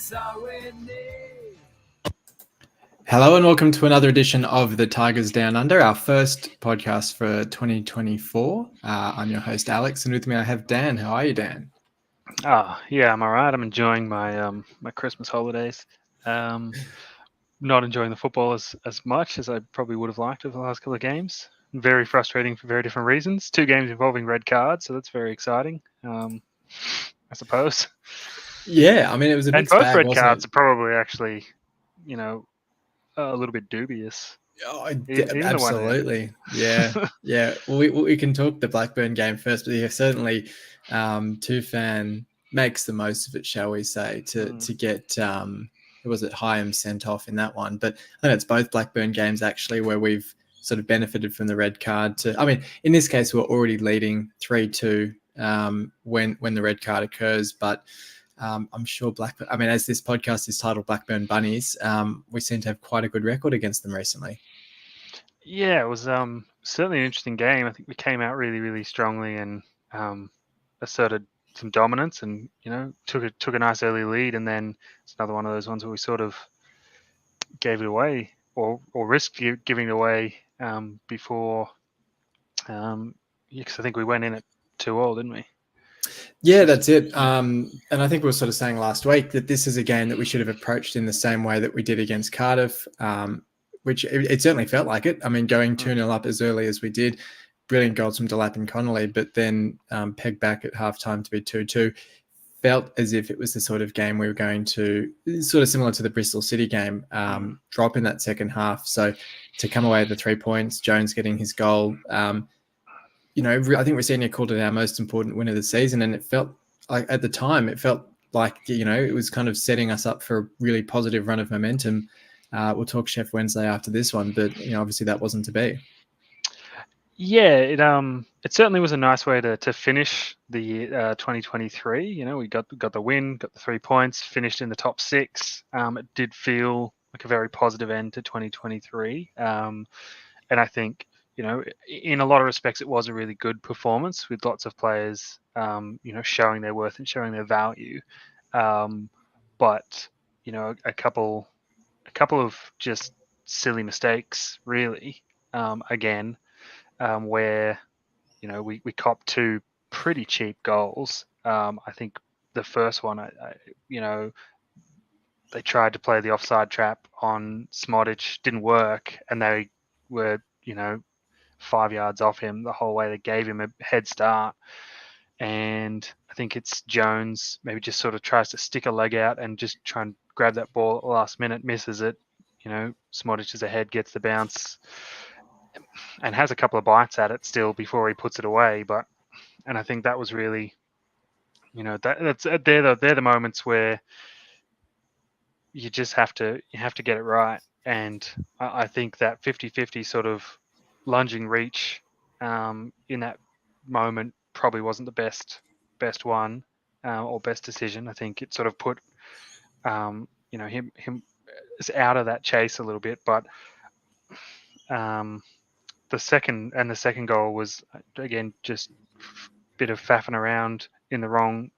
S09E20. Hello and welcome to another edition of the Tigers Down Under, our first podcast for 2024. I'm your host Alex, and with me I have Dan. How are you, Dan? Yeah, I'm all right. I'm enjoying my my Christmas holidays. Not enjoying the football as much as I probably would have liked over the last couple of games. Very frustrating for very different reasons. 2 games involving red cards, so that's very exciting. I suppose. Yeah, I mean it was a And mixed both bag, red wasn't cards it? are probably actually, a little bit dubious. Oh, Even the one. absolutely. Yeah. Well, we can talk the Blackburn game first, but yeah, certainly Tufan makes the most of it, shall we say, to get who was it, Hyam sent off in that one. But I think it's both Blackburn games actually where we've sort of benefited from the red card. I mean, in this case, we're already leading 3-2 when the red card occurs, but. I'm sure Blackburn, I mean, as this podcast is titled Blackburn Bunnies, we seem to have quite a good record against them recently. Yeah, it was certainly an interesting game. I think we came out really, really strongly and asserted some dominance, and took a nice early lead, and then it's another one of those ones where we sort of gave it away or risked giving it away before. Because I think we went in at 2-2, didn't we? Yeah, that's it. And I think we were sort of saying last week that this is a game that we should have approached in the same way that we did against Cardiff, which it certainly felt like it. I mean, going 2-0 up as early as we did, brilliant goals from Delap and Connolly, but then pegged back at halftime to be 2-2. Felt as if it was the sort of game we were going to, sort of similar to the Bristol City game, drop in that second half. So to come away with the 3 points, Jones getting his goal, I think Rossini called it our most important win of the season, and it felt like at the time it felt like it was kind of setting us up for a really positive run of momentum. We'll talk Chef Wednesday after this one, but obviously that wasn't to be. Yeah, it certainly was a nice way to finish the 2023. We got the win, got the 3 points, finished in the top 6. It did feel like a very positive end to 2023, and I think in a lot of respects it was a really good performance with lots of players showing their worth and showing their value, but a couple of just silly mistakes really, again. Where we copped 2 pretty cheap goals. I think the first one, they tried to play the offside trap on Smodic, didn't work, and they were 5 yards off him the whole way. They gave him a head start, and I think it's Jones maybe just sort of tries to stick a leg out and just try and grab that ball at the last minute, misses it. Smodic is ahead, gets the bounce, and has a couple of bites at it still before he puts it away. And I think that was really, they're the moments where you just have to get it right. And I think that 50-50 sort of lunging reach in that moment probably wasn't the best one or best decision. I think it sort of put him out of that chase a little bit, but the second goal was again just a bit of faffing around in the wrong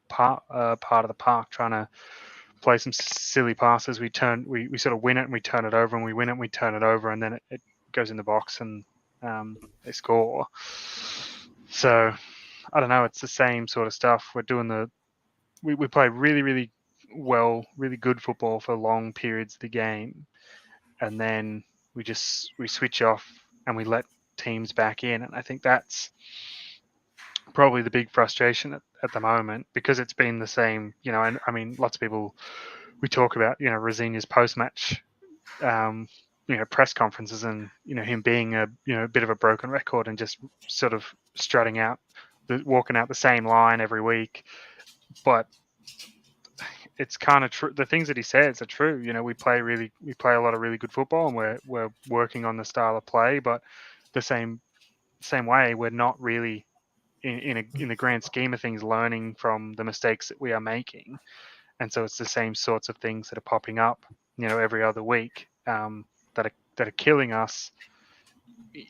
part of the park, trying to play some silly passes. We sort of win it and we turn it over, and we win it and we turn it over, and then it goes in the box and they score. So I don't know. It's the same sort of stuff. We're doing we play really, really well, really good football for long periods of the game, and then we switch off and we let teams back in. And I think that's probably the big frustration at the moment, because it's been the same, and I mean, lots of people, we talk about, Rosinia's post-match, press conferences, and, him being a bit of a broken record and just sort of walking out the same line every week. But it's kind of true. The things that he says are true. We play a lot of really good football, and we're working on the style of play, but the same way, we're not really in the grand scheme of things learning from the mistakes that we are making. And so it's the same sorts of things that are popping up, every other week, that are killing us,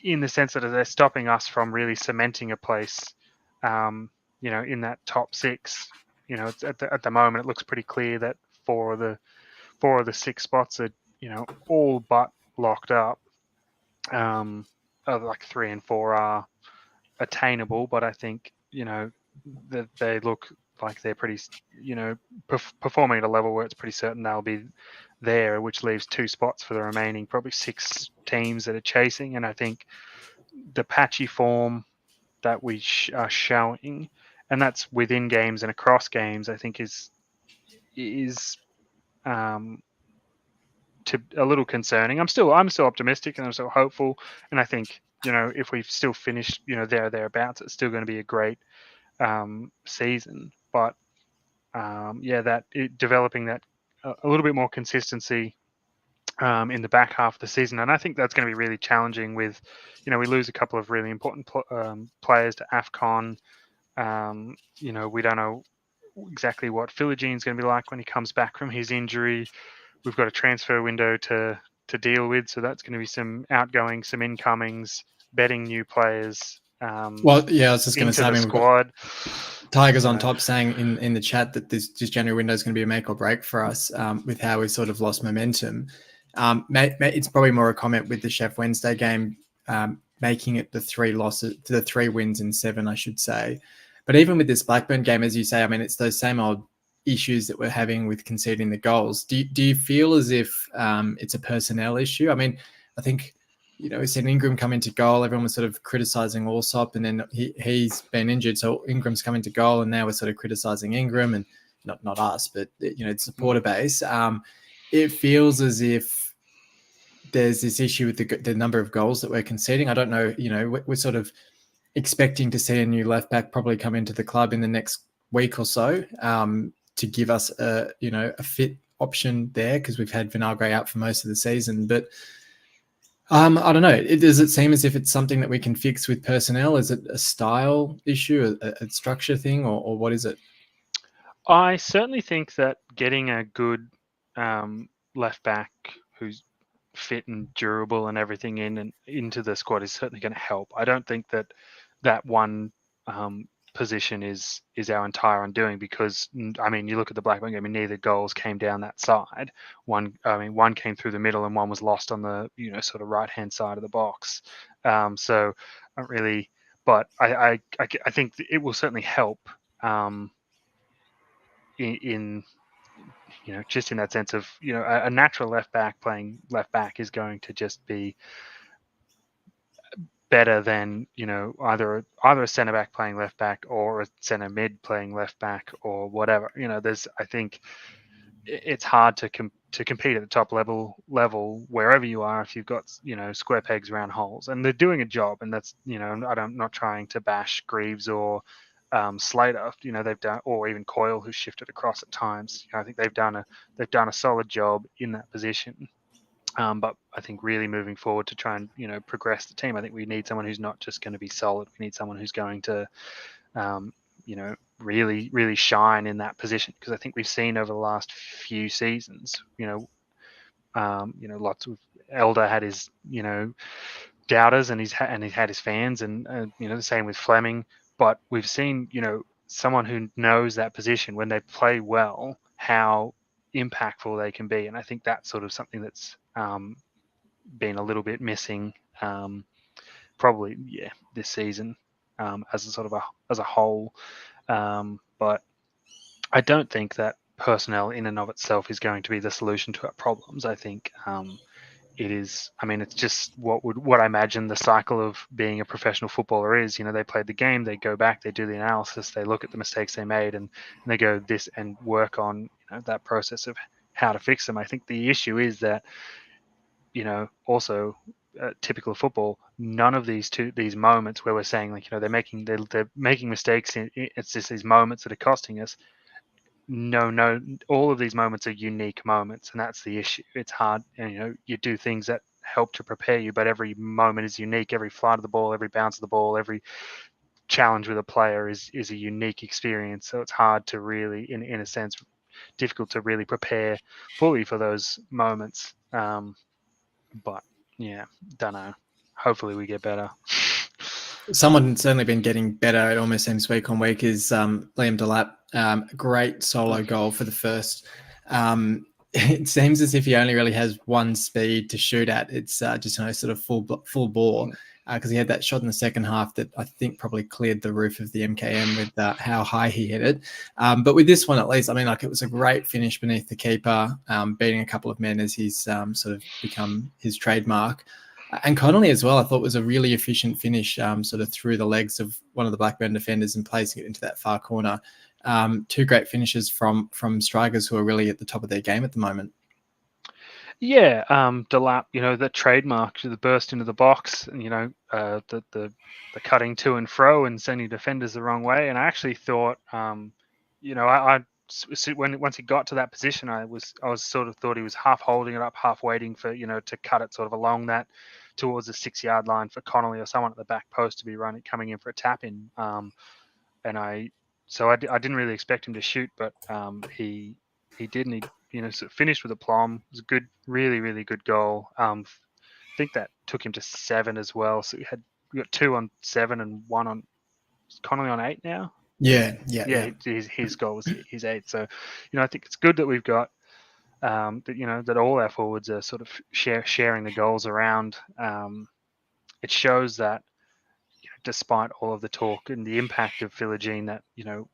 in the sense that they're stopping us from really cementing a place, in that top 6. It's at the moment it looks pretty clear that four of the 6 spots are, all but locked up. Like 3 and 4 are attainable, but I think, that they look like they're pretty, performing at a level where it's pretty certain they'll be there, which leaves 2 spots for the remaining probably 6 teams that are chasing. And I think the patchy form that we are showing, and that's within games and across games, I think is a little concerning. I'm still optimistic and I'm still hopeful, and I think, if we've still finished, thereabouts, it's still going to be a great season. But developing that a little bit more consistency in the back half of the season, and I think that's going to be really challenging. With, we lose a couple of really important players to AFCON. We don't know exactly what Philigine's going to be like when he comes back from his injury. We've got a transfer window to deal with, so that's going to be some outgoings, some incomings, betting new players. Well, yeah, I was just going to say, the squad. Tigers on top saying in the chat that this January window is going to be a make or break for us, with how we sort of lost momentum. It's probably more a comment with the Chef Wednesday game, making it the 3 wins in 7, I should say. But even with this Blackburn game, as you say, I mean, it's those same old issues that we're having with conceding the goals. Do you feel as if it's a personnel issue? I mean, I think, we seen Ingram come into goal. Everyone was sort of criticising Allsop, and then he's been injured, so Ingram's come into goal, and now we're sort of criticising Ingram, and not us, but the supporter base. It feels as if there's this issue with the number of goals that we're conceding. I don't know. We're sort of expecting to see a new left back probably come into the club in the next week or so, to give us a fit option there, because we've had Vinagre out for most of the season. But I don't know. Does it seem as if it's something that we can fix with personnel? Is it a style issue, a structure thing, or what is it? I certainly think that getting a good left back who's fit and durable and everything into the squad is certainly going to help. I don't think that one position is our entire undoing, because, I mean, you look at the Blackburn game, and neither goals came down that side. One came through the middle, and one was lost on the sort of right hand side of the box. So not really, but I think it will certainly help in just in that sense of a natural left back playing left back is going to just be better than either a centre back playing left back or a centre mid playing left back or whatever. I think it's hard to compete at the top level wherever you are if you've got square pegs round holes, and they're doing a job. And that's I'm not trying to bash Greaves or Slater. They've done, or even Coyle, who's shifted across at times. I think they've done a solid job in that position. But I think really moving forward to try and progress the team, I think we need someone who's not just going to be solid. We need someone who's going to really, really shine in that position, because I think we've seen over the last few seasons, lots of Elder had his doubters, and he's had his fans, and the same with Fleming. But we've seen someone who knows that position when they play well, how impactful they can be. And I think that's sort of something that's been a little bit missing, probably this season, as a whole. But I don't think that personnel in and of itself is going to be the solution to our problems. I think it is. I mean, it's just what I imagine the cycle of being a professional footballer is. They played the game, they go back, they do the analysis, they look at the mistakes they made, and they go this and work on that process of how to fix them. I think the issue is that also typical of football, none of these moments where we're saying they're making mistakes. It's just these moments that are costing us. No, all of these moments are unique moments, and that's the issue. It's hard, you do things that help to prepare you, but every moment is unique. Every flight of the ball, every bounce of the ball, every challenge with a player is a unique experience. So it's hard to really, in a sense, difficult to really prepare fully for those moments. But yeah, don't know. Hopefully we get better. Someone certainly been getting better. It almost seems week on week is Liam Delap. Great solo goal for the first It seems as if he only really has one speed to shoot at. It's just sort of full bore, because he had that shot in the second half that I think probably cleared the roof of the MKM with how high he hit it. But with this one, at least, I mean, like, it was a great finish beneath the keeper, beating a couple of men as he's sort of become his trademark. And Connolly as well, I thought, was a really efficient finish, sort of through the legs of one of the Blackburn defenders and placing it into that far corner. Two great finishes from strikers who are really at the top of their game at the moment. Yeah, Delap, the trademark, the burst into the box, and the cutting to and fro and sending defenders the wrong way. And I actually thought, once he got to that position, I was sort of thought he was half holding it up, half waiting for to cut it sort of along that towards the 6-yard line for Connolly or someone at the back post to be coming in for a tap in. And I didn't really expect him to shoot, but he did, and he sort of finished with aplomb. It was a good, really, really good goal. I think that took him to 7 as well. So we got 2 on 7 and 1 on Connolly on 8 now. Yeah. His goal was his 8. So I think it's good that we've got that all our forwards are sort of sharing the goals around. It shows that despite all of the talk and the impact of Philogene, that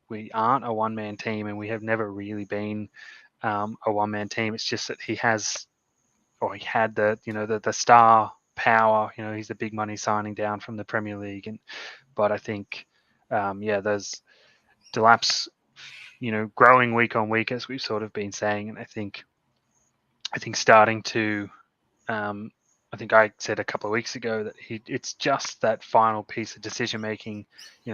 we aren't a one-man team, and we have never really been a one-man team. It's just that he had the star power. He's the big money signing down from the Premier League, but I think those Delap's growing week on week, as we've sort of been saying, and I think starting to I think I said a couple of weeks ago that it's just that final piece of decision making.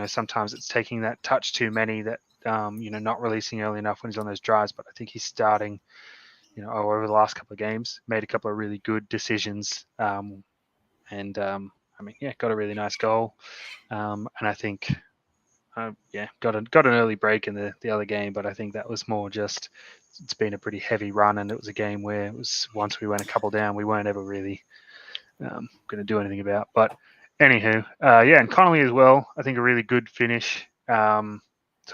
Sometimes it's taking that touch too many, that not releasing early enough when he's on those drives. But I think he's starting, over the last couple of games, made a couple of really good decisions. Got a really nice goal. And I think, got an early break in the other game, but I think that was more just, it's been a pretty heavy run, and it was a game where it was, once we went a couple down, we weren't ever really going to do anything about. But anywho, and Connolly as well, I think a really good finish, sort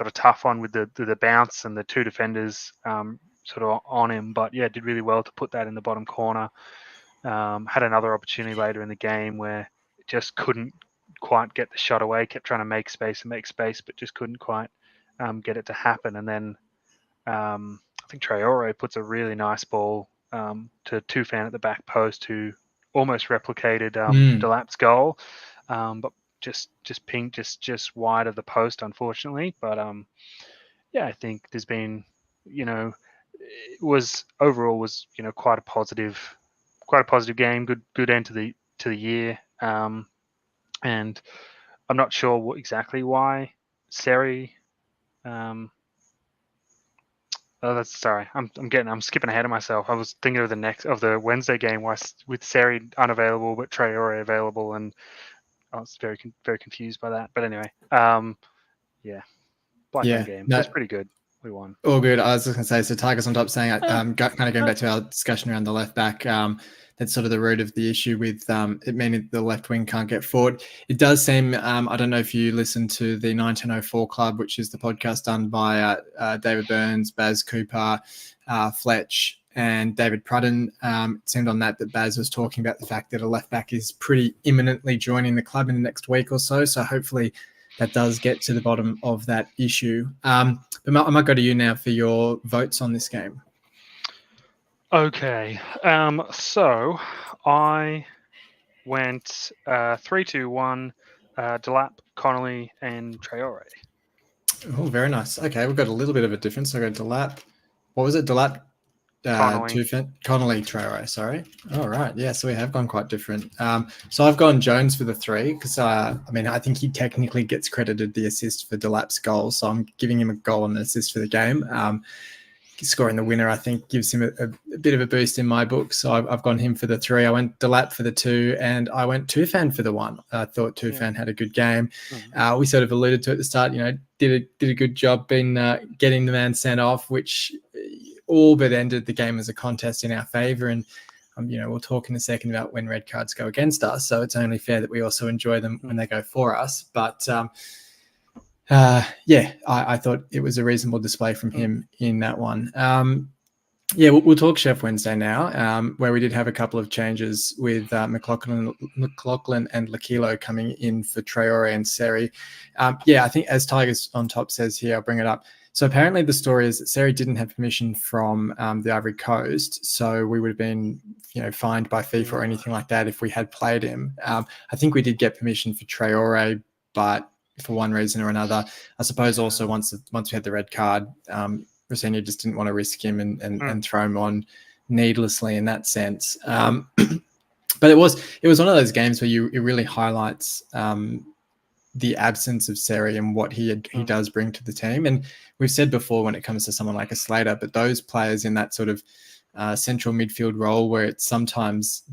of tough one with the bounce and the 2 defenders sort of on him, but did really well to put that in the bottom corner. Had another opportunity later in the game where it just couldn't quite get the shot away, kept trying to make space, but just couldn't quite get it to happen. And then I think Traore puts a really nice ball to Tufan at the back post, who almost replicated Delap's goal, but just pinged just wide of the post, unfortunately. But I think there's been, it was overall quite a positive game, good end to the year. And I'm not sure exactly why Seri. I'm skipping ahead of myself. I was thinking of the Wednesday game with Seri unavailable but Traore available, and I was very very confused by that. But anyway, Blackburn game. That's pretty good. We won. All good. I was just going to say, so Tigers on top saying, kind of going back to our discussion around the left back, that's sort of the root of the issue with it meaning the left wing can't get forward. It does seem, I don't know if you listen to the 1904 Club, which is the podcast done by David Burns, Baz Cooper, Fletch, and David Prudden. It seemed on that Baz was talking about the fact that a left back is pretty imminently joining the club in the next week or so. So hopefully that does get to the bottom of that issue. But I might go to you now for your votes on this game. Okay. So I went 3-2-1, Delap, Connolly, and Traore. Oh, very nice. Okay, we've got a little bit of a difference. I go Delap. What was it? Delap, Connolly, Traore. Sorry. All right. Yeah, so we have gone quite different. So I've gone Jones for the 3 because I think he technically gets credited the assist for Delap's goal, so I'm giving him a goal and an assist for the game. Scoring the winner, I think, gives him a bit of a boost in my book. So I've gone him for the 3. I went Delap for the 2, and I went Tufan for the 1. I thought Tufan had a good game. Mm-hmm. We sort of alluded to at the start, did a good job in getting the man sent off, which all but ended the game as a contest in our favour. And we'll talk in a second about when red cards go against us. So it's only fair that we also enjoy them when they go for us. But I thought it was a reasonable display from him in that one. Yeah, we'll talk Chef Wednesday now, where we did have a couple of changes with McLaughlin and Lakilo coming in for Traore and Seri. Yeah, I think as Tigers on Top says here, I'll bring it up. So apparently the story is that Seri didn't have permission from the Ivory Coast, so we would have been, fined by FIFA or anything like that if we had played him. I think we did get permission for Traore, but for one reason or another, I suppose also once we had the red card, Rosenia just didn't want to risk him and throw him on needlessly in that sense. But it was one of those games where it really highlights the absence of Seri and what he does bring to the team. And we've said before when it comes to someone like a Slater, but those players in that sort of central midfield role where it's sometimes,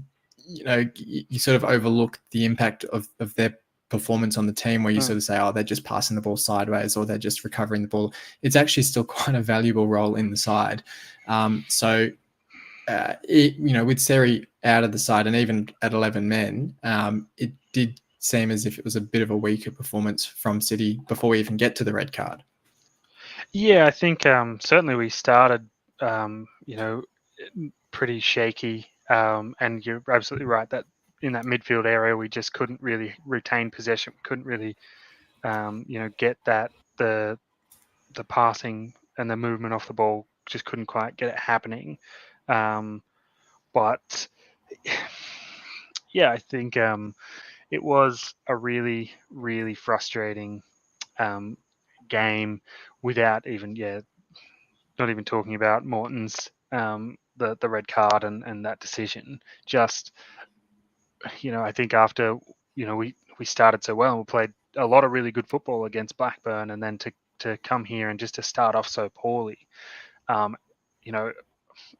you sort of overlook the impact of their performance on the team, where you sort of say, oh, they're just passing the ball sideways or they're just recovering the ball. It's actually still quite a valuable role in the side. With Seri out of the side and even at 11 men, it did seem as if it was a bit of a weaker performance from City before we even get to the red card. Yeah, I think certainly we started, pretty shaky. And you're absolutely right that in that midfield area, we just couldn't really retain possession. Couldn't really, get that the passing and the movement off the ball. Just couldn't quite get it happening. But yeah, I think it was a really, really frustrating game without even, not even talking about Morton's the red card and that decision. Just, I think after, we started so well, we played a lot of really good football against Blackburn, and then to come here and just to start off so poorly. I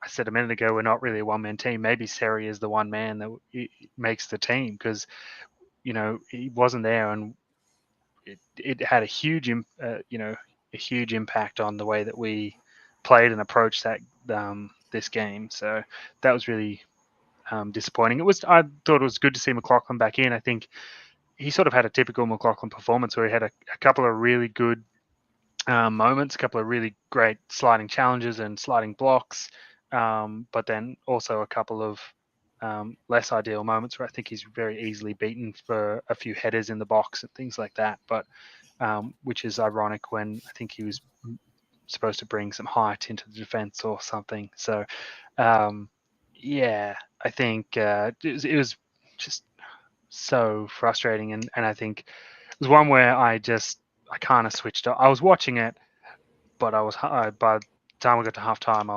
said a minute ago, we're not really a one-man team. Maybe Seri is the one man that makes the team, because, he wasn't there, and it had a huge impact on the way that we played and approached that this game. So that was really disappointing. I thought it was good to see McLaughlin back in. I think he sort of had a typical McLaughlin performance where he had a couple of really good moments, a couple of really great sliding challenges and sliding blocks, but then also a couple of less ideal moments where I think he's very easily beaten for a few headers in the box and things like that. But which is ironic when I think he was supposed to bring some height into the defense or something. So I think it was just so frustrating, and I think it was one where I kind of switched off. I was watching it, but by the time we got to halftime,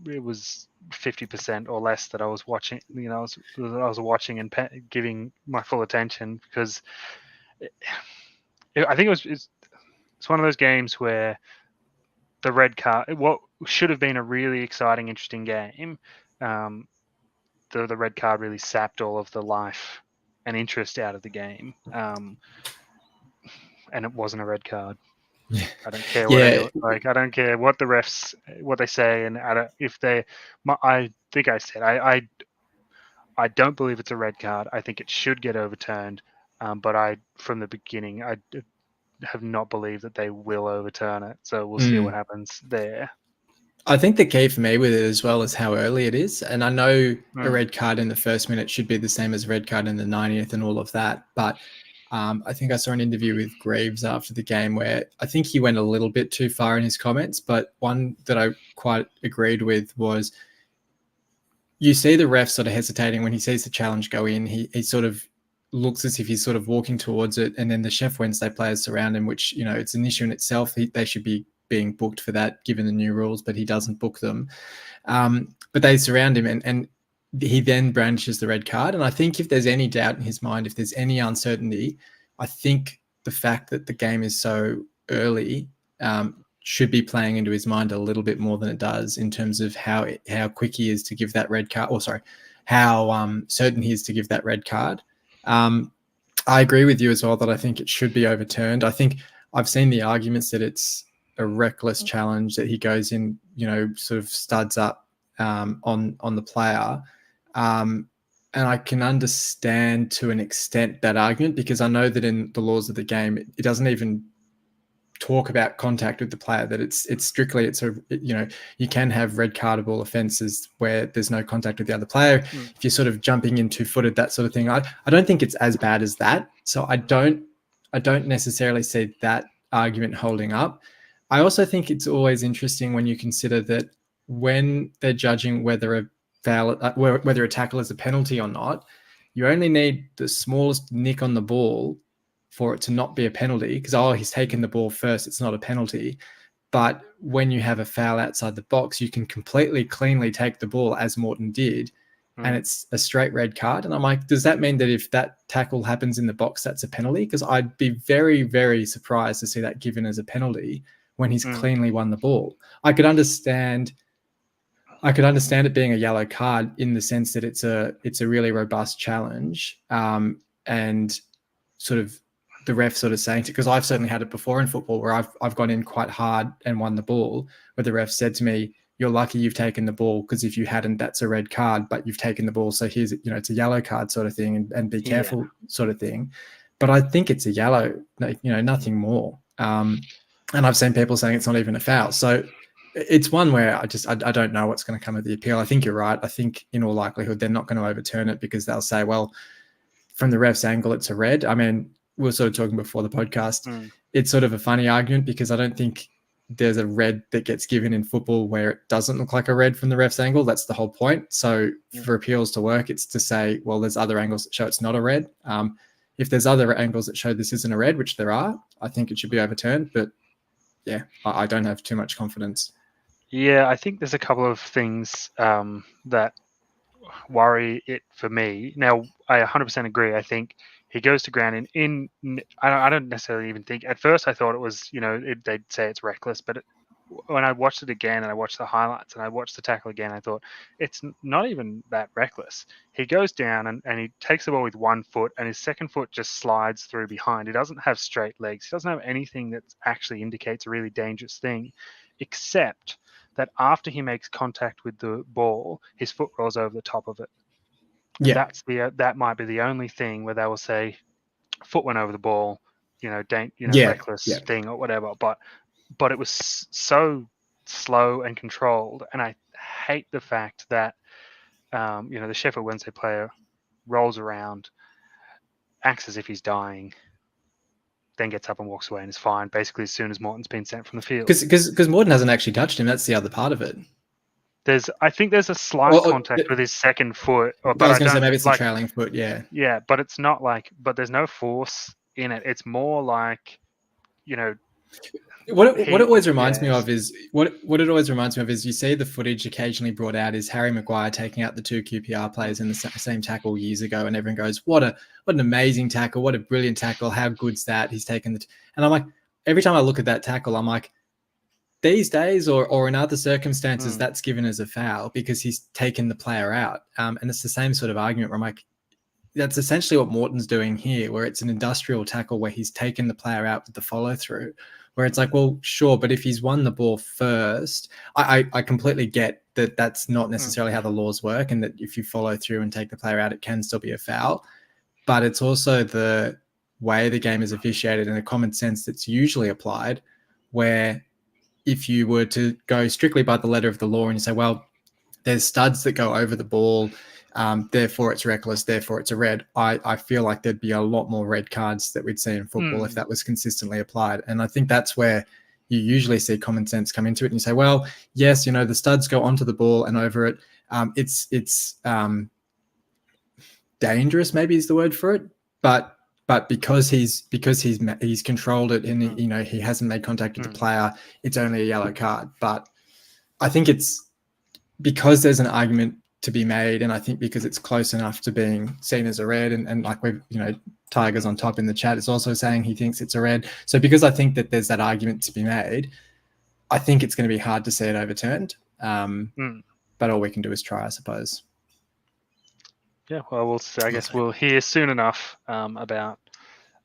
it was 50% or less that I was watching. I was watching and giving my full attention, because I think it's one of those games where the red card, what should have been a really exciting, interesting game, the red card really sapped all of the life and interest out of the game. And it wasn't a red card. Yeah. I don't care what I don't care what the refs, what they say, and I think I said I don't believe it's a red card. I think it should get overturned. But from the beginning, I have not believed that they will overturn it. So we'll see what happens there. I think the key for me with it as well is how early it is. And I know a red card in the first minute should be the same as a red card in the 90th and all of that. But I think I saw an interview with Greaves after the game where I think he went a little bit too far in his comments. But one that I quite agreed with was, you see the ref sort of hesitating when he sees the challenge go in. He sort of looks as if he's sort of walking towards it. And then the Chef Wednesday players surround him, which, it's an issue in itself. They should be being booked for that given the new rules, but he doesn't book them. But they surround him, and he then brandishes the red card. And I think if there's any doubt in his mind, if there's any uncertainty, I think the fact that the game is so early should be playing into his mind a little bit more than it does, in terms of how quick he is to give that red card, how certain he is to give that red card. I agree with you as well that I think it should be overturned. I think I've seen the arguments that it's a reckless challenge, that he goes in, sort of studs up on the player. And I can understand to an extent that argument, because I know that in the laws of the game, it doesn't even talk about contact with the player, that it's strictly, you can have red cardable offences where there's no contact with the other player. If you're sort of jumping in 2-footed, that sort of thing, I don't think it's as bad as that. So I don't necessarily see that argument holding up. I also think it's always interesting when you consider that when they're judging whether a tackle is a penalty or not, you only need the smallest nick on the ball for it to not be a penalty, because he's taken the ball first, it's not a penalty. But when you have a foul outside the box, you can completely cleanly take the ball, as Morton did, and it's a straight red card. And I'm like, does that mean that if that tackle happens in the box, that's a penalty? Because I'd be very, very surprised to see that given as a penalty when he's cleanly won the ball. I could understand it being a yellow card in the sense that it's a really robust challenge, and sort of the ref sort of saying, because I've certainly had it before in football where I've gone in quite hard and won the ball, where the ref said to me, "You're lucky you've taken the ball, because if you hadn't, that's a red card, but you've taken the ball, so here's, it's a yellow card," sort of thing, and be careful sort of thing. But I think it's a yellow, nothing more. And I've seen people saying it's not even a foul. So it's one where I don't know what's going to come of the appeal. I think you're right. I think in all likelihood they're not going to overturn it, because they'll say, well, from the ref's angle, it's a red. I mean, we were sort of talking before the podcast. It's sort of a funny argument, because I don't think there's a red that gets given in football where it doesn't look like a red from the ref's angle. That's the whole point. So for appeals to work, it's to say, well, there's other angles that show it's not a red. If there's other angles that show this isn't a red, which there are, I think it should be overturned. But yeah, I don't have too much confidence. Yeah, I think there's a couple of things that worry it for me. Now, I 100% agree. I think he goes to ground I don't necessarily even think, at first I thought it was, they'd say it's reckless, but when I watched it again and I watched the highlights and I watched the tackle again, I thought it's not even that reckless. He goes down and he takes the ball with 1 foot, and his second foot just slides through behind. He doesn't have straight legs. He doesn't have anything that actually indicates a really dangerous thing, except that after he makes contact with the ball, his foot rolls over the top of it. And that might be the only thing where they will say foot went over the ball, reckless thing or whatever. But it was so slow and controlled, and I hate the fact that the Sheffield Wednesday player rolls around, acts as if he's dying, then gets up and walks away and is fine basically as soon as Morton's been sent from the field. Because Morton hasn't actually touched him. That's the other part of it. I think there's a slight contact with his second foot. I was going to say maybe it's a trailing foot, yeah. Yeah, but it's not but there's no force in it. It's more like, What it always reminds me of is you see the footage occasionally brought out is Harry Maguire taking out the 2 QPR players in the same tackle years ago, and everyone goes, what an amazing tackle, what a brilliant tackle, how good's that? He's taken and I'm like, every time I look at that tackle, I'm like, these days or in other circumstances, that's given as a foul because he's taken the player out. And it's the same sort of argument where I'm like, that's essentially what Morton's doing here, where it's an industrial tackle where he's taken the player out with the follow through, where it's like, well, sure, but if he's won the ball first, I completely get that that's not necessarily how the laws work, and that if you follow through and take the player out, it can still be a foul. But it's also the way the game is officiated and the common sense that's usually applied, where if you were to go strictly by the letter of the law and you say, well, there's studs that go over the ball, therefore it's reckless, therefore it's a red, I feel like there'd be a lot more red cards that we'd see in football if that was consistently applied. And I think that's where you usually see common sense come into it, and you say, well, yes, the studs go onto the ball and over it. It's dangerous, maybe is the word for it, but because he's controlled it and he hasn't made contact with the player, it's only a yellow card. But I think it's because there's an argument to be made, and I think because it's close enough to being seen as a red, and like we've Tiger's on top in the chat is also saying he thinks it's a red. So because I think that there's that argument to be made, I think it's going to be hard to see it overturned. But all we can do is try, I suppose. Yeah, well, I guess we'll hear soon enough about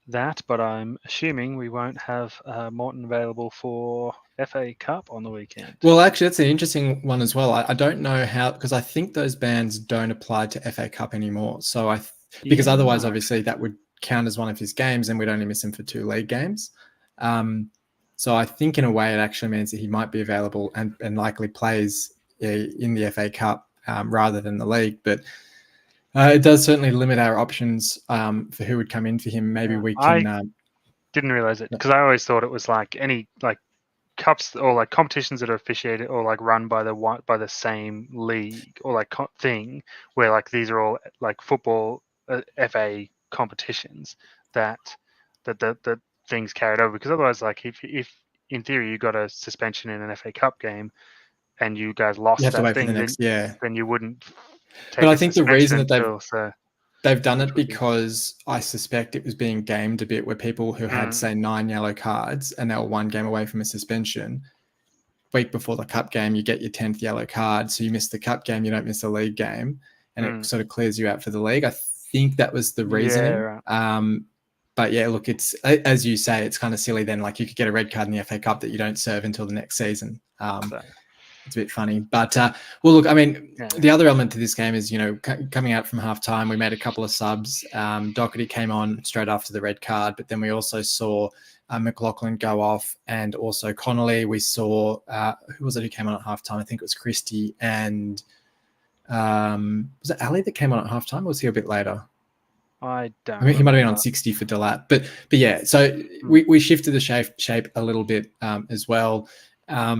that, but I'm assuming we won't have Morton available for FA Cup on the weekend. Well, actually, that's an interesting one as well. I don't know how, because I think those bans don't apply to FA Cup anymore. So because otherwise, obviously, that would count as one of his games, and we'd only miss him for 2 league games. So I think in a way it actually means that he might be available and likely plays in the FA Cup rather than the league. But it does certainly limit our options for who would come in for him. Maybe we can. I didn't realize it because I always thought it was like any like cups or like competitions that are officiated or like run by the same league or like thing where like these are all like football FA competitions that the things carried over, because otherwise like if in theory you got a suspension in an FA Cup game and you guys You lost have to that wait for the thing, next. Yeah, then you wouldn't but take I a think the suspension reason that until so they've done which it would be because I suspect it was being gamed a bit, where people who had say 9 yellow cards and they were 1 game away from a suspension. Week before the cup game, you get your 10th yellow card. So you miss the cup game, you don't miss the league game, and it sort of clears you out for the league. I think that was the reasoning. right. But yeah, look, it's as you say, it's kind of silly then. Like you could get a red card in the FA Cup that you don't serve until the next season. It's a bit funny. But well, look, I mean, the other element to this game is, coming out from halftime, we made a couple of subs. Doherty came on straight after the red card, but then we also saw McLaughlin go off, and also Connolly. We saw who was it who came on at halftime? I think it was Christie, and was it Ali that came on at halftime, or was he a bit later? I don't. I mean, he might have been on remember. 60 for Delap, but yeah. So we shifted the shape a little bit as well. I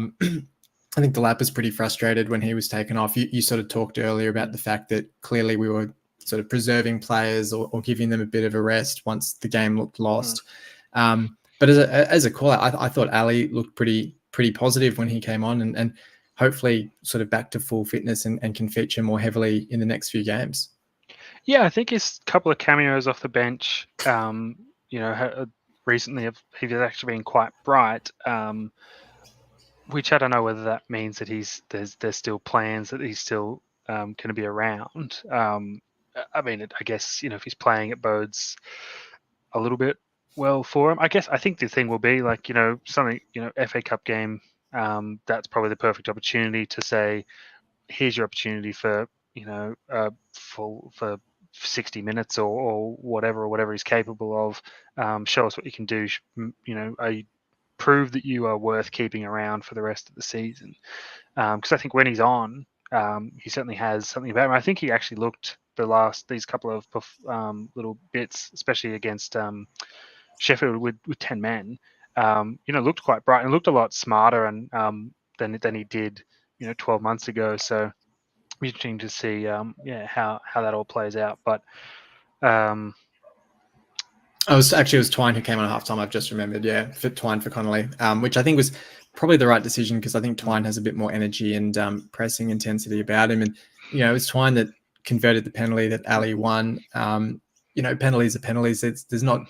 think Delap was pretty frustrated when he was taken off. You sort of talked earlier about the fact that clearly we were sort of preserving players or giving them a bit of a rest once the game looked lost. But as a call out, I thought Ali looked pretty positive when he came on, and hopefully sort of back to full fitness and can feature more heavily in the next few games. Yeah, I think his couple of cameos off the bench, recently he's actually been quite bright. Which I don't know whether that means that there's still plans that he's still going to be around. I mean, I guess if he's playing, it bodes a little bit well for him. I think the thing will be like something FA Cup game. That's probably the perfect opportunity to say, here's your opportunity for for 60 minutes or whatever he's capable of. Show us what you can do. Prove that you are worth keeping around for the rest of the season. Because I think when he's on, he certainly has something about him. I think he actually looked these couple of little bits, especially against Sheffield with 10 men. Looked quite bright and looked a lot smarter and than he did 12 months ago. So interesting to see how that all plays out. But it was Twine who came on at halftime. I've just remembered, for Twine for Connolly, which I think was probably the right decision, because I think Twine has a bit more energy and pressing intensity about him. And it was Twine that converted the penalty that Ali won. Penalties are penalties. There's not,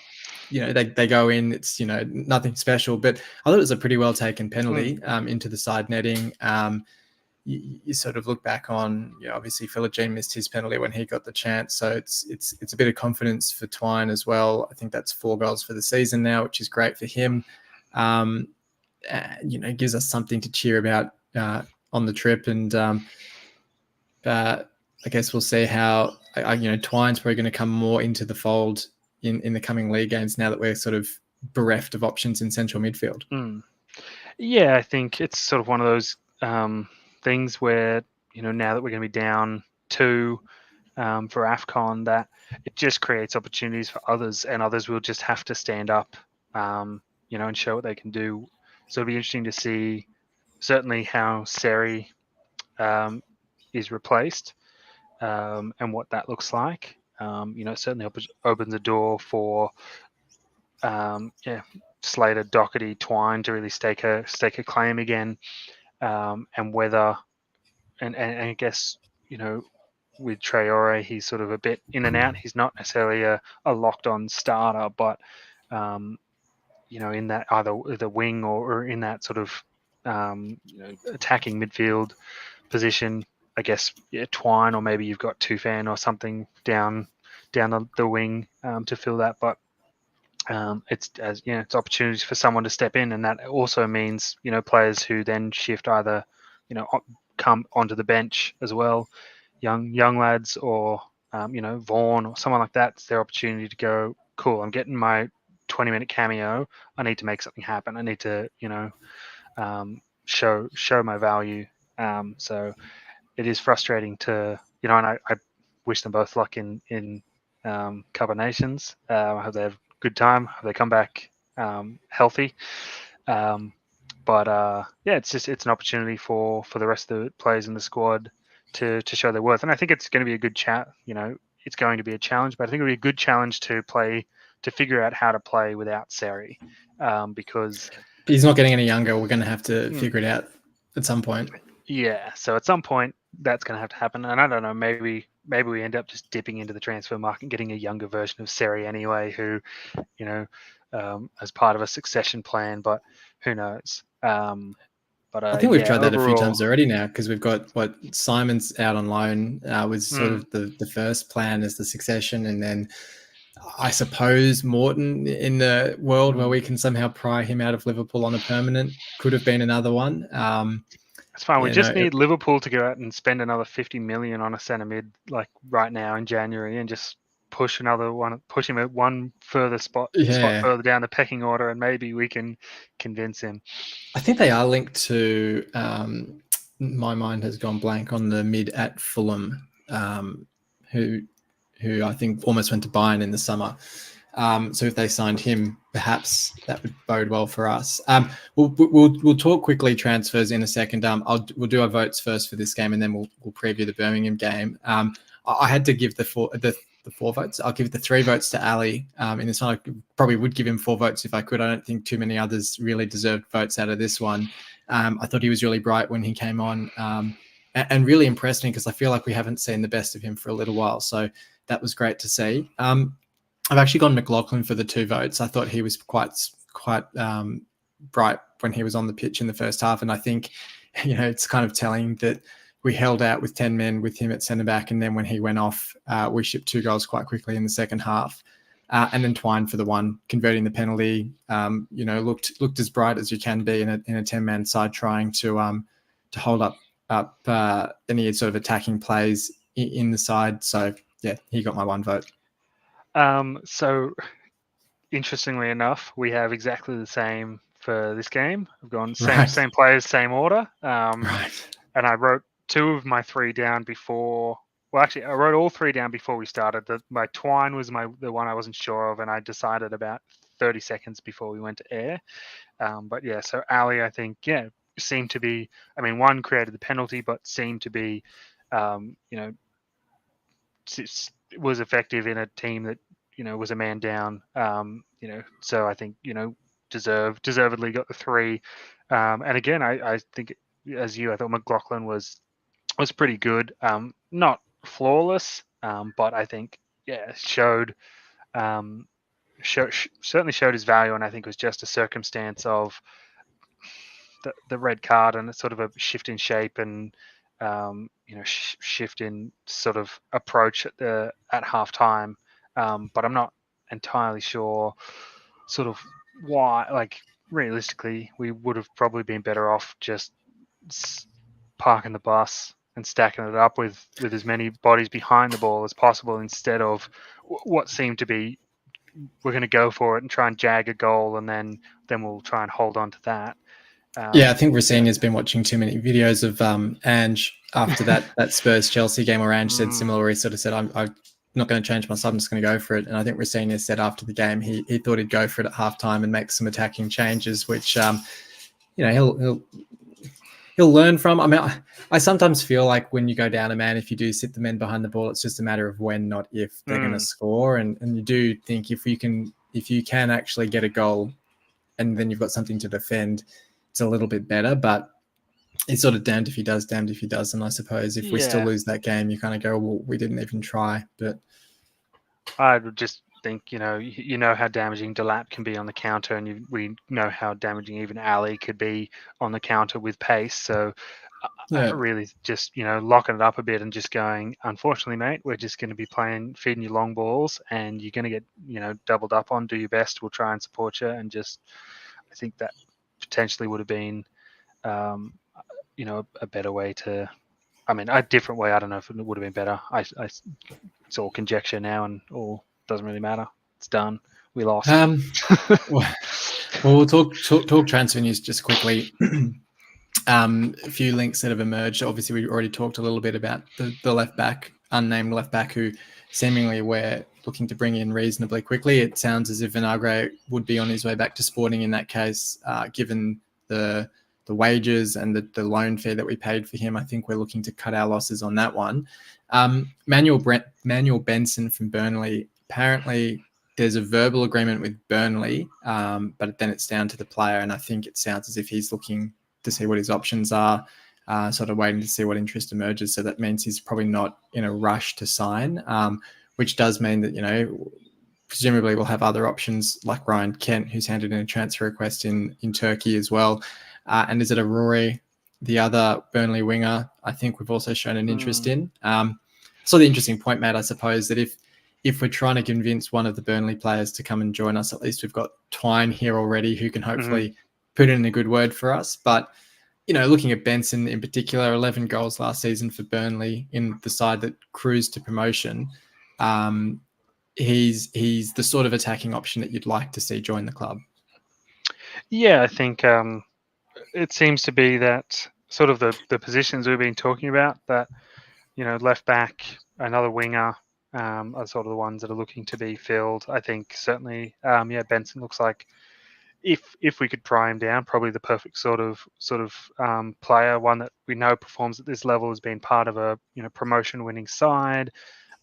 they go in. It's nothing special. But I thought it was a pretty well taken penalty into the side netting. You sort of look back on, obviously Philogene missed his penalty when he got the chance. So it's a bit of confidence for Twine as well. I think that's 4 goals for the season now, which is great for him. Gives us something to cheer about on the trip. And I guess we'll see how, Twine's probably going to come more into the fold in the coming league games now that we're sort of bereft of options in central midfield. Yeah, I think it's sort of one of those things where now that we're going to be down 2 for AFCON, that it just creates opportunities for others, and others will just have to stand up and show what they can do. So it'll be interesting to see certainly how Seri is replaced and what that looks like. It certainly opens a door for Slater, Doherty, Twine to really stake a claim again. And whether, and I guess, with Traore, he's sort of a bit in and out. He's not necessarily a locked on starter, but, in that either the wing or in that sort of, attacking midfield position, I guess, Twine, or maybe you've got Tufan or something down the wing to fill that. But it's opportunities for someone to step in, and that also means players who then shift either come onto the bench as well, young lads, or Vaughan or someone like that. It's their opportunity to go, cool, I'm getting my 20-minute cameo, I need to make something happen. I need to, show my value. So it is frustrating to, and I wish them both luck in Cup of Nations. I hope they have a good time. I hope they come back healthy. But it's an opportunity for the rest of the players in the squad to show their worth. And I think it's going to be a good chat. It's going to be a challenge, but I think it'll be a good challenge to figure out how to play without Seri, because he's not getting any younger. We're going to have to figure it out at some point. Yeah, so at some point that's going to have to happen, and I don't know. Maybe we end up just dipping into the transfer market and getting a younger version of Seri anyway, who, as part of a succession plan. But who knows? I think we've tried that a few overall, times already now, because we've got Simon's out on loan, was sort of the first plan as the succession, and then I suppose Morton in the world where we can somehow pry him out of Liverpool on a permanent could have been another one. It's fine. We just need Liverpool to go out and spend another 50 million on a centre mid, like right now in January, and just push him at one further spot further down the pecking order, and maybe we can convince him. I think they are linked to. My mind has gone blank on the mid at Fulham, who I think almost went to Bayern in the summer. So if they signed him, perhaps that would bode well for us. We'll talk quickly transfers in a second. We'll do our votes first for this game, and then we'll preview the Birmingham game. I had to give the four votes. I'll give the 3 votes to Ali. In this one, I probably would give him 4 votes if I could. I don't think too many others really deserved votes out of this one. I thought he was really bright when he came on, and really impressed me, because I feel like we haven't seen the best of him for a little while. So that was great to see. I've actually gone McLaughlin for the 2 votes. I thought he was quite bright when he was on the pitch in the first half, and I think it's kind of telling that we held out with 10 men with him at centre back, and then when he went off, we shipped 2 goals quite quickly in the second half, and then Twine for the 1, converting the penalty. Looked as bright as you can be in a 10-man side, trying to hold up any sort of attacking plays in the side. So yeah, he got my 1 vote. So interestingly enough, we have exactly the same for this game. We've gone same players, same order. Right. And I wrote 2 of my 3 down before. Well, actually, I wrote all 3 down before we started. My Twine was the one I wasn't sure of, and I decided about 30 seconds before we went to air. But yeah, so Ali, I think, seemed to be. I mean, 1 created the penalty, but seemed to be, was effective in a team that was a man down. So I think deservedly got the 3. And again, I think, as you, I thought McLaughlin was pretty good. Not flawless, but I think showed certainly showed his value, and I think it was just a circumstance of the red card and sort of a shift in shape and shift in sort of approach at half time. But I'm not entirely sure sort of why. Like, realistically, we would have probably been better off just parking the bus and stacking it up with as many bodies behind the ball as possible, instead of what seemed to be, we're going to go for it and try and jag a goal, and then we'll try and hold on to that. I think Rossini's been watching too many videos of Ange after that Spurs Chelsea game, where Ange said similar, where he sort of said, I'm not going to change my side, I'm just going to go for it. And I think Rossini said after the game he thought he'd go for it at halftime and make some attacking changes, which he'll learn from. I mean, I sometimes feel like when you go down a man, if you do sit the men behind the ball, it's just a matter of when, not if, they're going to score. And you do think if you can actually get a goal, and then you've got something to defend, it's a little bit better. But it's sort of damned if he does, damned if he doesn't. I suppose if we still lose that game, you kind of go, well, we didn't even try. But I would just think, how damaging Delap can be on the counter, and we know how damaging even Ali could be on the counter with pace. So really just, locking it up a bit and just going, unfortunately, mate, we're just going to be feeding you long balls, and you're going to get, doubled up on. Do your best. We'll try and support you. And just, I think that potentially would have been, a better way to, a different way. I don't know if it would have been better. It's all conjecture now, and all doesn't really matter. It's done. we lost. Well, we'll talk transfer news just quickly. A few links that have emerged. Obviously, we already talked a little bit about the left back, unnamed left back, who seemingly we're looking to bring in reasonably quickly. It sounds as if Vinagre would be on his way back to Sporting in that case, given the wages and the loan fee that we paid for him. I think we're looking to cut our losses on that one. Manuel Benson from Burnley. Apparently, there's a verbal agreement with Burnley, but then it's down to the player, and I think it sounds as if he's looking to see what his options are, sort of waiting to see what interest emerges. So that means he's probably not in a rush to sign, which does mean that, presumably we'll have other options like Ryan Kent, who's handed in a transfer request in Turkey as well. And is it Rory, the other Burnley winger, I think we've also shown an interest in. So the interesting point, Matt, I suppose, that if we're trying to convince one of the Burnley players to come and join us, at least we've got Twine here already who can hopefully put in a good word for us. But, looking at Benson in particular, 11 goals last season for Burnley in the side that cruised to promotion. He's the sort of attacking option that you'd like to see join the club. Yeah, I think it seems to be that sort of the positions we've been talking about, that, left back, another winger, are sort of the ones that are looking to be filled. I think certainly, Benson looks like, if we could pry him down, probably the perfect sort of player, one that we know performs at this level, has been part of a promotion winning side,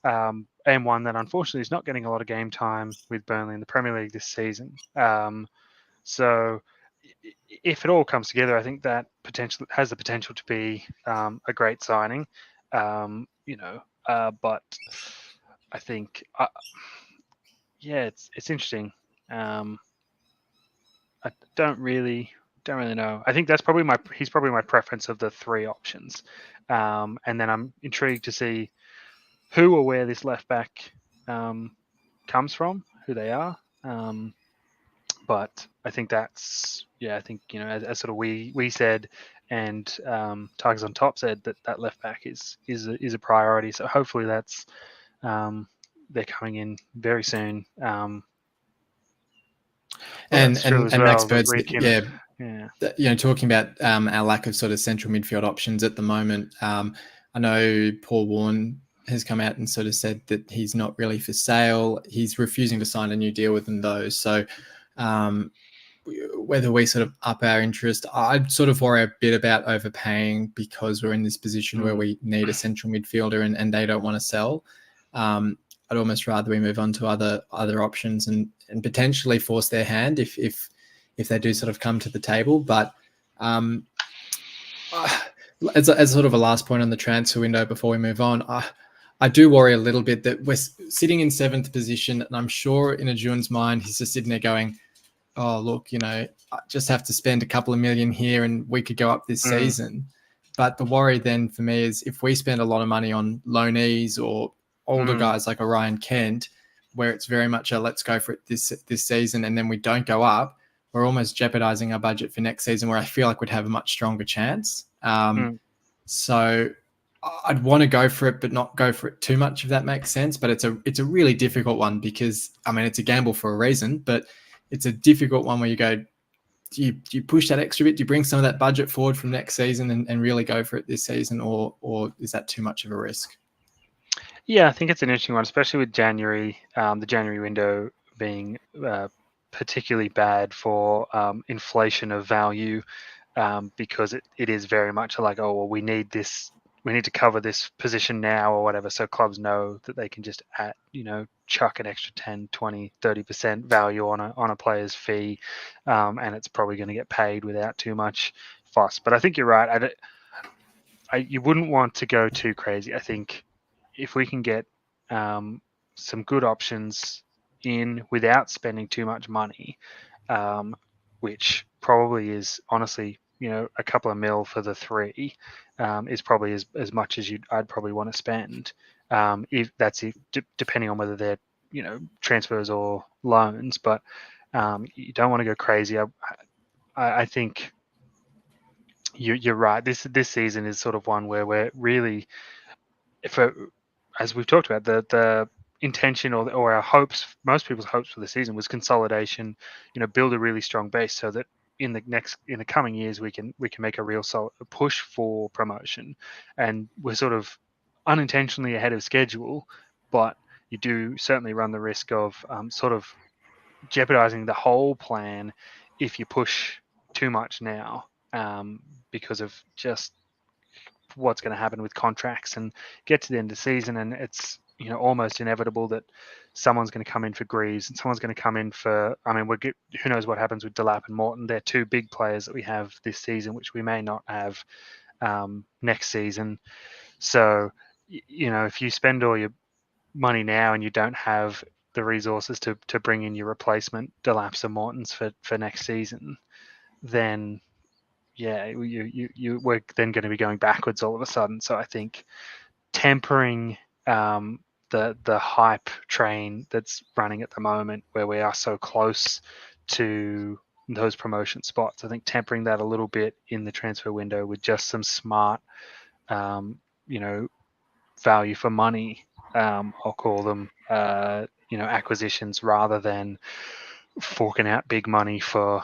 and one that unfortunately is not getting a lot of game time with Burnley in the Premier League this season. So if it all comes together, I think that has the potential to be a great signing. But I think it's interesting. I don't really know. I think that's probably he's probably my preference of the three options. And then I'm intrigued to see who or where this left back comes from, who they are. But I think that's, as sort of we said, and Tigers on Top said, that left back is a priority. So hopefully that's they're coming in very soon. And Max Bird's, talking about our lack of sort of central midfield options at the moment. I know Paul Warne has come out and sort of said that he's not really for sale. He's refusing to sign a new deal with them though. So whether we sort of up our interest, I'd sort of worry a bit about overpaying because we're in this position where we need a central midfielder and they don't want to sell. I'd almost rather we move on to other options and potentially force their hand if they do sort of come to the table. But as sort of a last point on the transfer window before we move on, I do worry a little bit that we're sitting in 7th position, and I'm sure in Ajuan's mind he's just sitting there going, oh, look, I just have to spend a couple of million here and we could go up this season. But the worry then for me is if we spend a lot of money on loanees or older guys like Orion Kent, where it's very much a let's go for it this season, and then we don't go up, we're almost jeopardizing our budget for next season, where I feel like we'd have a much stronger chance. So I'd want to go for it, but not go for it too much, if that makes sense. But it's a really difficult one because, it's a gamble for a reason, but it's a difficult one where you go, do you push that extra bit? Do you bring some of that budget forward from next season and really go for it this season, or is that too much of a risk? Yeah, I think it's an interesting one, especially with January, the January window being particularly bad for inflation of value, because it is very much like, oh, well, we need to cover this position now or whatever. So clubs know that they can just chuck an extra 10, 20, 30% value on a player's fee, and it's probably going to get paid without too much fuss. But I think you're right. You wouldn't want to go too crazy. I think if we can get some good options in without spending too much money, which probably is honestly, a couple of mil for the three, is probably as much as I'd probably want to spend. If that's depending on whether they're transfers or loans, but you don't want to go crazy. I think you're right. This season is sort of one where we're really, as we've talked about, the intention or our hopes, most people's hopes for the season was consolidation. Build a really strong base so that in the coming years we can make a real solid push for promotion, and we're sort of unintentionally ahead of schedule, but you do certainly run the risk of sort of jeopardizing the whole plan if you push too much now, because of just what's going to happen with contracts and get to the end of the season, and it's almost inevitable that someone's going to come in for Greaves and someone's going to come in for, who knows what happens with Delap and Morton. They're two big players that we have this season, which we may not have next season. So, if you spend all your money now and you don't have the resources to bring in your replacement Delaps and Mortons for next season, then we're then going to be going backwards all of a sudden. So I think tempering the hype train that's running at the moment, where we are so close to those promotion spots, I think tempering that a little bit in the transfer window with just some smart, value for money, I'll call them, acquisitions, rather than forking out big money for,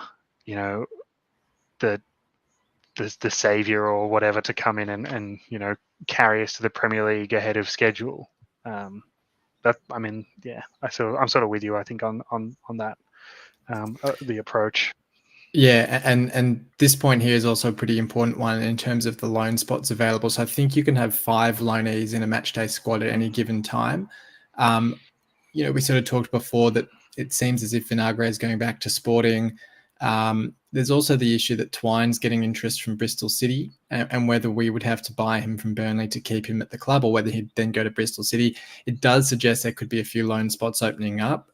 the savior or whatever to come in and carry us to the Premier League ahead of schedule. I'm sort of with you, I think, on that, the approach. Yeah, and this point here is also a pretty important one in terms of the loan spots available. So I think you can have 5 loanees in a matchday squad at any given time. We sort of talked before that it seems as if Vinagre is going back to Sporting. There's also the issue that Twine's getting interest from Bristol City, and whether we would have to buy him from Burnley to keep him at the club, or whether he'd then go to Bristol City. It does suggest there could be a few loan spots opening up.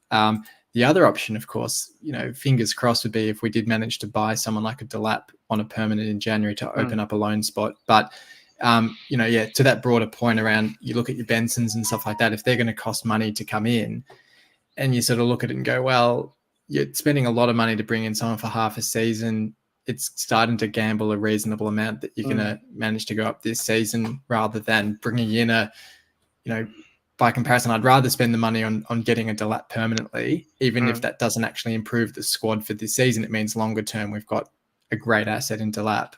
The other option, of course, fingers crossed, would be if we did manage to buy someone like a Delap on a permanent in January to open up a loan spot. But, to that broader point around, you look at your Bensons and stuff like that, if they're going to cost money to come in, and you sort of look at it and go, well, you're spending a lot of money to bring in someone for half a season. It's starting to gamble a reasonable amount that you're going to manage to go up this season, rather than bringing in by comparison, I'd rather spend the money on getting a Delap permanently, even if that doesn't actually improve the squad for this season. It means longer term we've got a great asset in Delap.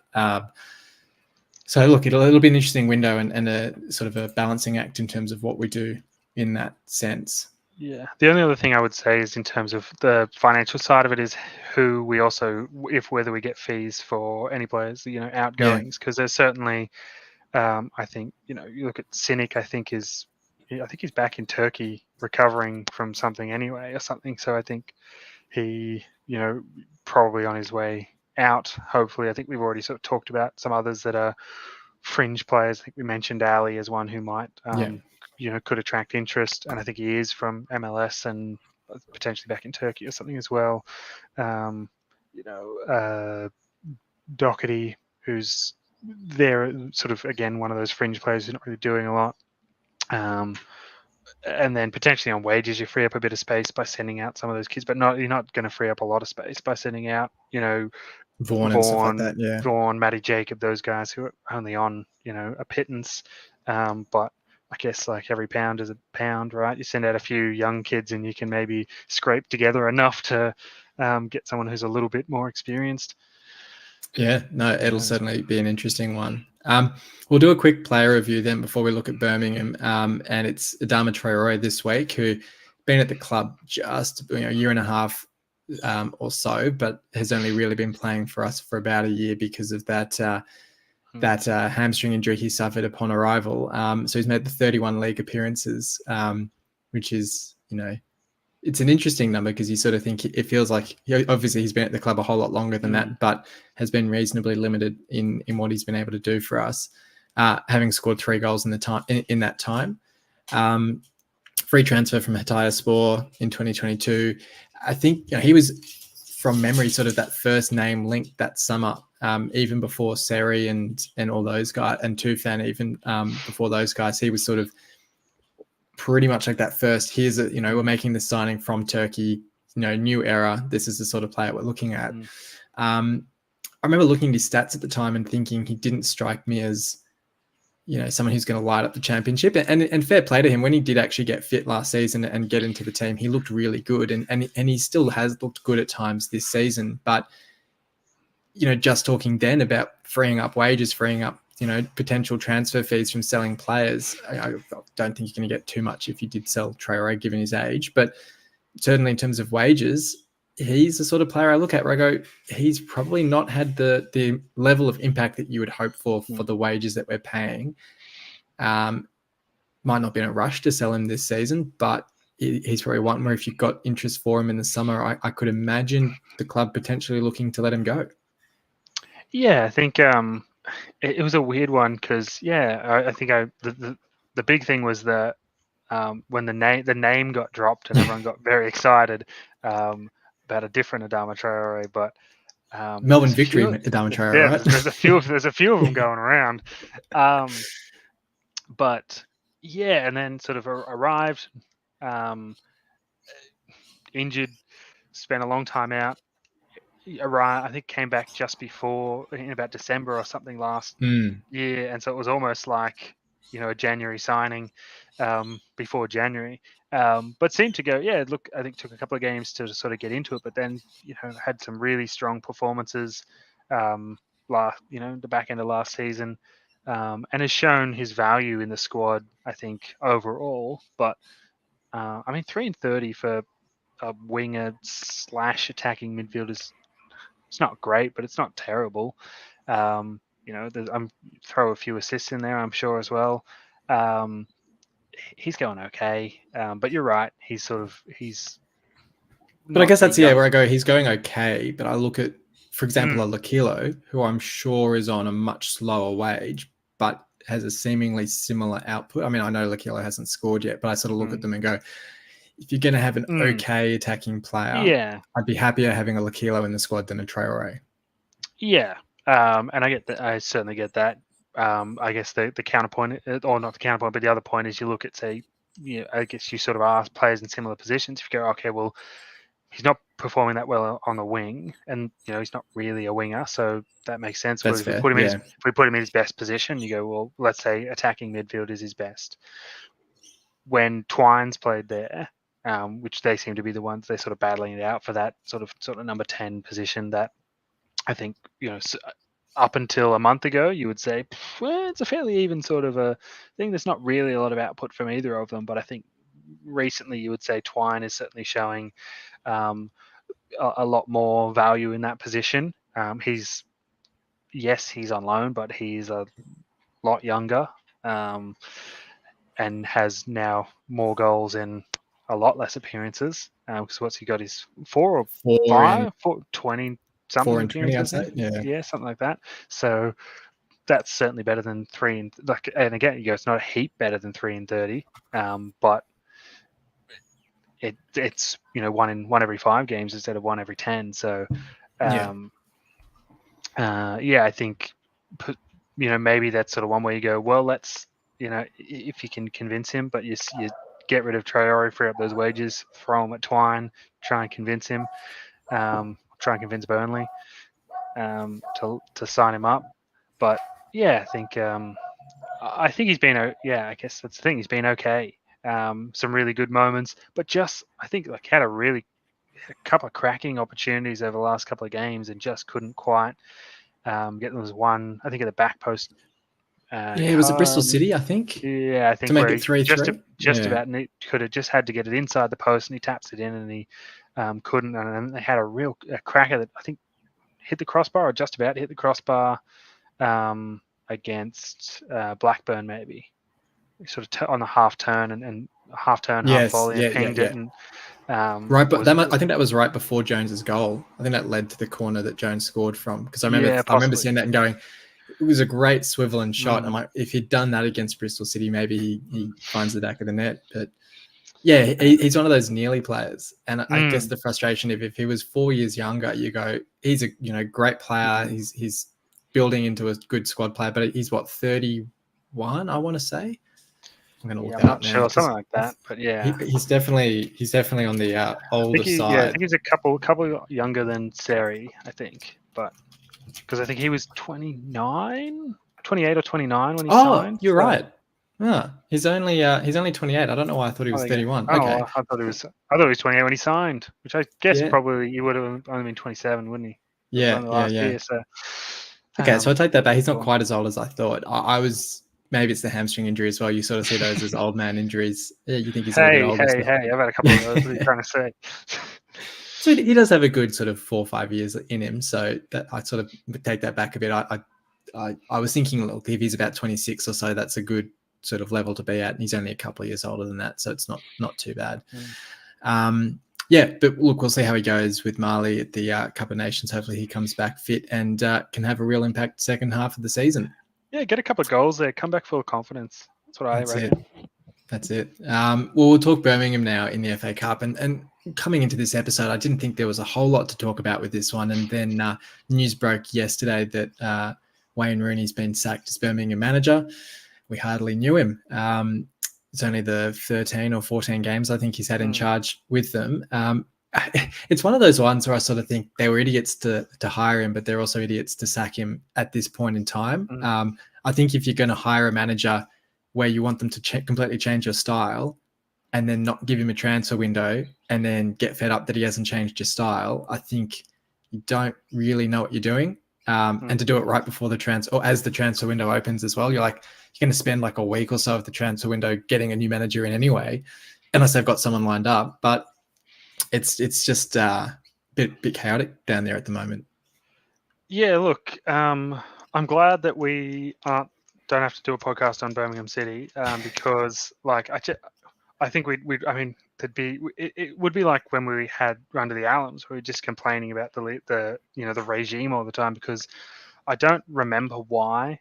So look, it'll be an interesting window and a sort of a balancing act in terms of what we do in that sense. Yeah. The only other thing I would say is in terms of the financial side of it is who we also, whether we get fees for any players, outgoings, because there's certainly, I think, you look at Cynic, I think he's back in Turkey recovering from something anyway or something. So I think he, probably on his way out, hopefully. I think we've already sort of talked about some others that are fringe players. I think we mentioned Ali as one who might, could attract interest. And I think he is from MLS and potentially back in Turkey or something as well. Doherty, who's there, sort of, again, one of those fringe players who's not really doing a lot. And then potentially on wages, you free up a bit of space by sending out some of those kids, but you're not going to free up a lot of space by sending out, Vaughan and stuff like that. Yeah. Vaughan, Matty Jacob, those guys who are only on, a pittance. But I guess like every pound is a pound, right? You send out a few young kids and you can maybe scrape together enough to get someone who's a little bit more experienced. Yeah, no, it'll certainly be an interesting one. We'll do a quick player review then before we look at Birmingham. And it's Adama Traore this week, who been at the club just a year and a half or so, but has only really been playing for us for about a year because of that hamstring injury he suffered upon arrival. So he's made the 31 league appearances, which is, it's an interesting number because you sort of think it feels like, obviously he's been at the club a whole lot longer than that, but has been reasonably limited in what he's been able to do for us, having scored 3 goals in that time. Free transfer from Hatayspor in 2022. I think he was, from memory, sort of that first name linked that summer, even before Seri and all those guys, and Tufan even before those guys. He was sort of pretty much like that first, we're making this signing from Turkey, new era. This is the sort of player we're looking at. I remember looking at his stats at the time and thinking he didn't strike me as, someone who's going to light up the championship. And fair play to him, when he did actually get fit last season and get into the team, he looked really good, and he still has looked good at times this season. But just talking then about freeing up wages, freeing up potential transfer fees from selling players, I don't think you're going to get too much if you did sell Traore given his age. But certainly in terms of wages, he's the sort of player I look at where I go, he's probably not had the level of impact that you would hope for the wages that we're paying. Might not be in a rush to sell him this season, but he's probably one where if you've got interest for him in the summer, I could imagine the club potentially looking to let him go. Yeah, I think it was a weird one because I think the big thing was that when the name got dropped and everyone got very excited about a different Adama Traore, but Melbourne Victory Adama Traore, right? There's a few of them going around, but and then sort of arrived, injured, spent a long time out. I think came back just before, in about December or something last year, and so it was almost like a January signing before January, but seemed to go. I think took a couple of games to sort of get into it, but then had some really strong performances the back end of last season, and has shown his value in the squad, I think, overall. But 3-30 for a winger / attacking midfielder, it's not great, but it's not terrible. I'm throw a few assists in there, I'm sure, as well. He's going okay, but you're right. But I guess that's where I go. He's going okay, but I look at, for example, a Lakilo, who I'm sure is on a much slower wage, but has a seemingly similar output. I mean, I know Lakilo hasn't scored yet, but I sort of look at them and go, if you're going to have an okay attacking player, I'd be happier having a Lakilo in the squad than a Traore. Yeah, and I get that. I certainly get that. I guess the counterpoint, or not the counterpoint, but the other point is you look at, say, I guess you sort of ask players in similar positions. If you go, okay, well, he's not performing that well on the wing, and he's not really a winger, so that makes sense. That's fair. If we put him in his best position, you go, well, let's say attacking midfield is his best. When Twine's played there, which they seem to be the ones they're sort of battling it out for that sort of number 10 position that I think, up until a month ago, you would say, it's a fairly even sort of a thing. There's not really a lot of output from either of them, but I think recently you would say Twine is certainly showing a lot more value in that position. He's on loan, but he's a lot younger and has now more goals in a lot less appearances. Because what's he got? Is 4 or 5? 20 something. 4 and 20, I'd say. Yeah, something like that. So that's certainly better than 3 and again, it's not a heap better than 3-30, but it's one every 5 games instead of 1 every 10. So I think maybe that's sort of one way you go, well, let's if you can convince him, but you get rid of Traore, free up those wages, throw him at Twine, try and convince him, try and convince Burnley to sign him up. But I think he's been I guess that's the thing, he's been okay. Some really good moments, but just I think had a couple of cracking opportunities over the last couple of games and just couldn't quite get them. Was one, I think, at the back post. It was at Bristol City, I think. Yeah, I think to make it 3-3. Just about, and he could have just had to get it inside the post, and he taps it in, and he couldn't. And they had a cracker that I think hit the crossbar, or just about hit the crossbar against Blackburn, maybe. Sort of on the half turn and half volley and pinged it. And, right, but I think that was right before Jones's goal. I think that led to the corner that Jones scored from, because I remember seeing that and going, it was a great swivel and shot. I'm like, if he'd done that against Bristol City, maybe he finds the back of the net. But he's one of those nearly players. And I guess the frustration, if he was 4 years younger, you go, he's a great player. He's building into a good squad player, but he's 31, I want to say. I'm going to look that up now. Sure, something like that. But he's definitely on the older side. I think he's a couple younger than Seri, I think. But because I think he was 29, 28 or 29 when he Oh, signed. you're So, right. Yeah, he's only 28. I don't know why I thought he was 31. Okay. I thought he was 28 when he signed, which I guess Yeah. probably he would have only been 27, wouldn't he? It was Yeah. only Yeah. last Yeah. year, so Okay, so I take that back. He's not cool. quite as old as I thought. I was maybe it's the hamstring injury as well. You sort of see those as old man injuries. Yeah, you think he's a little bit older. Hey! I've had a couple of those. What are you trying to say? So he does have a good sort of 4 or 5 years in him. So that I sort of take that back a bit. I was thinking, look, if he's about 26 or so, that's a good sort of level to be at. And he's only a couple of years older than that, so it's not too bad. Yeah, but look, we'll see how he goes with Marley at the Cup of Nations. Hopefully he comes back fit and can have a real impact second half of the season. Yeah, get a couple of goals there. Come back full of confidence. That's what I reckon. That's it. Well, we'll talk Birmingham now in the FA Cup. And coming into this episode, I didn't think there was a whole lot to talk about with this one. And then news broke yesterday that Wayne Rooney's been sacked as Birmingham manager. We hardly knew him. It's only the 13 or 14 games I think he's had in charge with them. It's one of those ones where I sort of think they were idiots to hire him, but they're also idiots to sack him at this point in time. I think if you're going to hire a manager where you want them to completely change your style and then not give him a transfer window and then get fed up that he hasn't changed your style, I think you don't really know what you're doing. And to do it right before the transfer, or as the transfer window opens as well, you're going to spend like a week or so of the transfer window getting a new manager in anyway, unless they've got someone lined up. But it's just a bit chaotic down there at the moment. Yeah, look, I'm glad that we don't have to do a podcast on Birmingham City because, like, I think it would be like when we had Run to the Allams, we were just complaining about the regime all the time because I don't remember why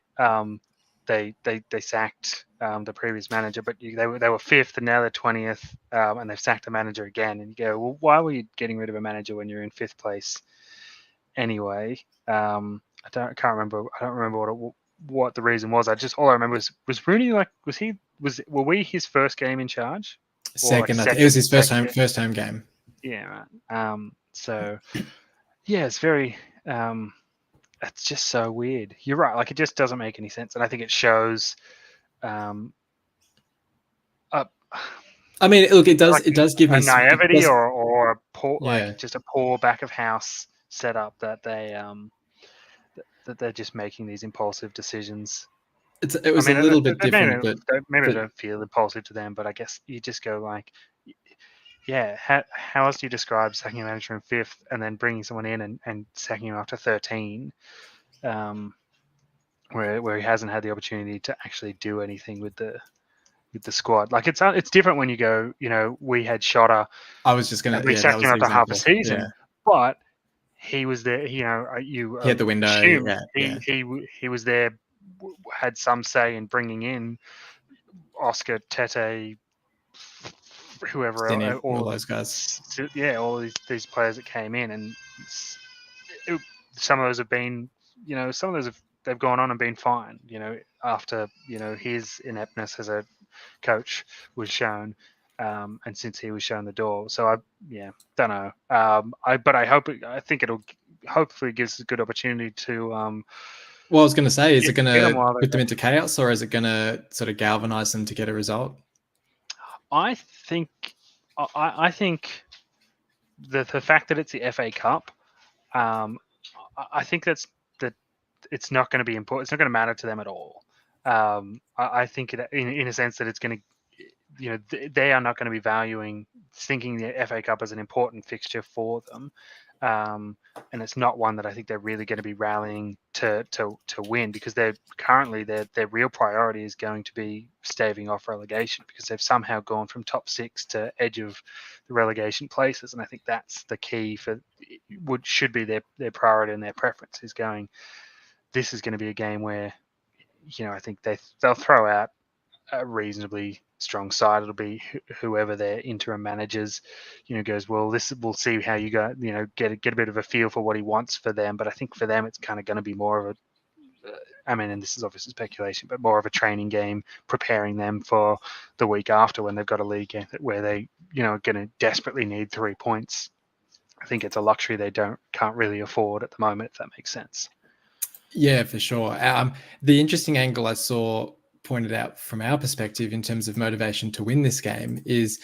they sacked the previous manager, but they were fifth and now they're 20th, and they've sacked the manager again. And you go, well, why were you getting rid of a manager when you're in fifth place anyway? I don't remember what the reason was. All I remember was Rooney were we his first game in charge? Second, I think it was his first home game. Yeah, right. So yeah, it's very it's just so weird. You're right. Like, it just doesn't make any sense, and I think it shows. I mean, look, it does give me a naivety or a poor, just a poor back of house setup that they're just making these impulsive decisions. It was a little bit different, but maybe I don't feel impulsive to them, but I guess you just go like, yeah, how else do you describe sacking a manager in fifth and then bringing someone in and sacking him after 13, where he hasn't had the opportunity to actually do anything with the squad? Like, it's different when you go, we had Shotta. I was just gonna. We sacked him after half a season, but he was there. He had the window. He was there, had some say in bringing in Oscar, Tete, whoever else, all those guys. All these players that came in, and some of those have been, they've gone on and been fine. After his ineptness as a coach was shown, and since he was shown the door. So I don't know. I think it'll hopefully gives a good opportunity to. Well, I was going to say, is it going to put them into chaos, or is it going to sort of galvanize them to get a result? I think the fact that it's the FA Cup, I think that it's not going to be important. It's not going to matter to them at all. I think in a sense that it's going to, they are not going to be thinking the FA Cup as an important fixture for them. And it's not one that I think they're really going to be rallying to win, because currently their real priority is going to be staving off relegation, because they've somehow gone from top six to edge of the relegation places. And I think that's the key for should be their priority and their preference, is going, this is going to be a game where, I think they'll throw out a reasonably strong side. It'll be whoever their interim managers, goes, well, we'll see how you go, get a bit of a feel for what he wants for them. But I think for them, it's kind of going to be more of and this is obviously speculation, but more of a training game, preparing them for the week after when they've got a league game where they, are going to desperately need 3 points. I think it's a luxury they can't really afford at the moment, if that makes sense. Yeah, for sure. The interesting angle I saw pointed out from our perspective in terms of motivation to win this game is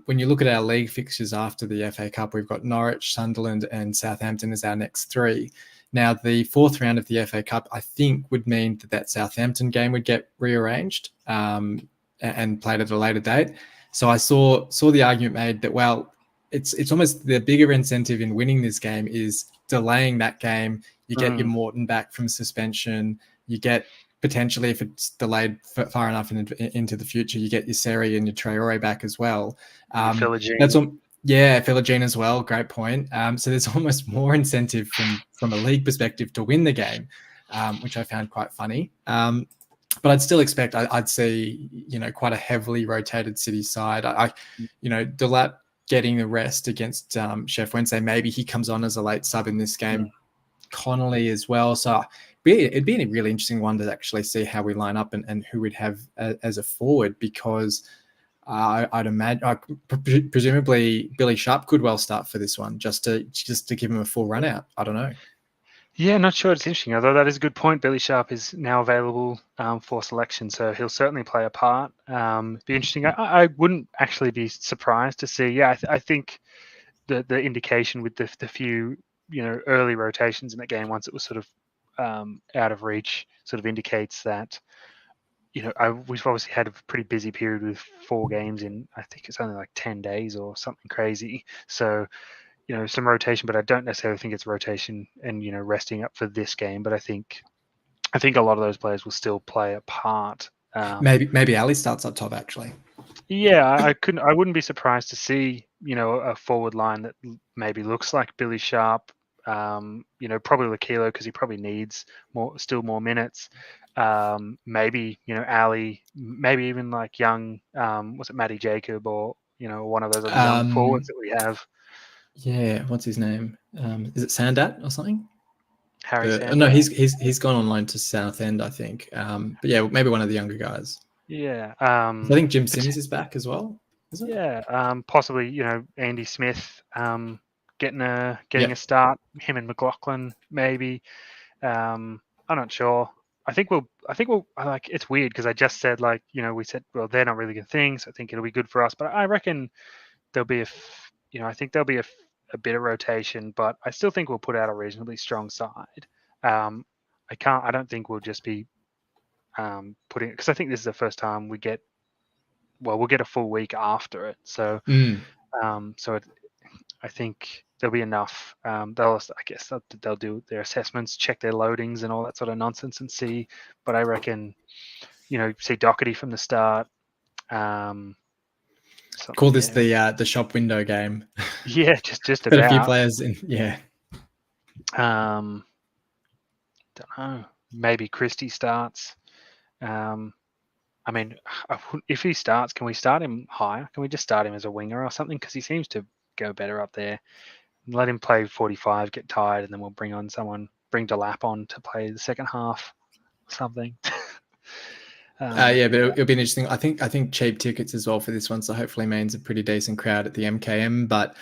when you look at our league fixtures after the FA Cup, we've got Norwich, Sunderland, and Southampton as our next three. Now, the fourth round of the FA Cup, I think, would mean that Southampton game would get rearranged and played at a later date. So I saw the argument made that, well, it's almost the bigger incentive in winning this game is delaying that game. You get your Morton back from suspension. You get potentially, if it's delayed far enough into the future, you get your Seri and your Traore back as well. That's all. Yeah, Philogene as well. Great point. So there's almost more incentive from a league perspective to win the game, which I found quite funny. But I'd still expect I'd see quite a heavily rotated City side. Delap getting the rest against Chef Wednesday. Maybe he comes on as a late sub in this game. Connolly as well. So it'd be a really interesting one to actually see how we line up and who we'd have as a forward, because I'd imagine presumably Billy Sharp could well start for this one just to give him a full run out. I don't know. Yeah, not sure. It's interesting. Although that is a good point. Billy Sharp is now available for selection, so he'll certainly play a part. Be interesting. I wouldn't actually be surprised to see. Yeah, I think the indication with the few early rotations in the game, once it was sort of out of reach, sort of indicates that we've obviously had a pretty busy period with 4 games in, I think it's only like 10 days or something crazy. So some rotation, but I don't necessarily think it's rotation and resting up for this game. But I think a lot of those players will still play a part. Maybe Ali starts up top actually. Yeah, I wouldn't be surprised to see a forward line that maybe looks like Billy Sharp. Probably Lakilo, because he probably needs more minutes. Maybe Ali, maybe even like young. Was it Matty Jacob or one of those other young forwards that we have? Yeah, what's his name? Is it Sandat or something? Harry Sandat. No, he's gone on loan to Southend, I think. But yeah, maybe one of the younger guys. Yeah. I think Jim Sims is back as well. Is it? Yeah. Possibly, Andy Smith getting a start. Him and McLaughlin maybe. I'm not sure. I think we'll like, it's weird because I just said, like, we said, well, they're not really good things. I think it'll be good for us, but I reckon there'll be I think there'll be a bit of rotation, but I still think we'll put out a reasonably strong side. I don't think we'll just be putting, because I think this is the first time we'll get a full week after it. So, I think there'll be enough. They'll do their assessments, check their loadings and all that sort of nonsense and see. But I reckon, see Doherty from the start. Call this the shop window game. Yeah, just Got about. a few players in. Yeah. Don't know. Maybe Christie starts. I mean, if he starts, can we start him higher? Can we just start him as a winger or something? Because he seems to go better up there. Let him play 45, get tired, and then we'll bring Delap on to play the second half or something. Yeah, but it'll be interesting. I think cheap tickets as well for this one, so hopefully means a pretty decent crowd at the MKM. But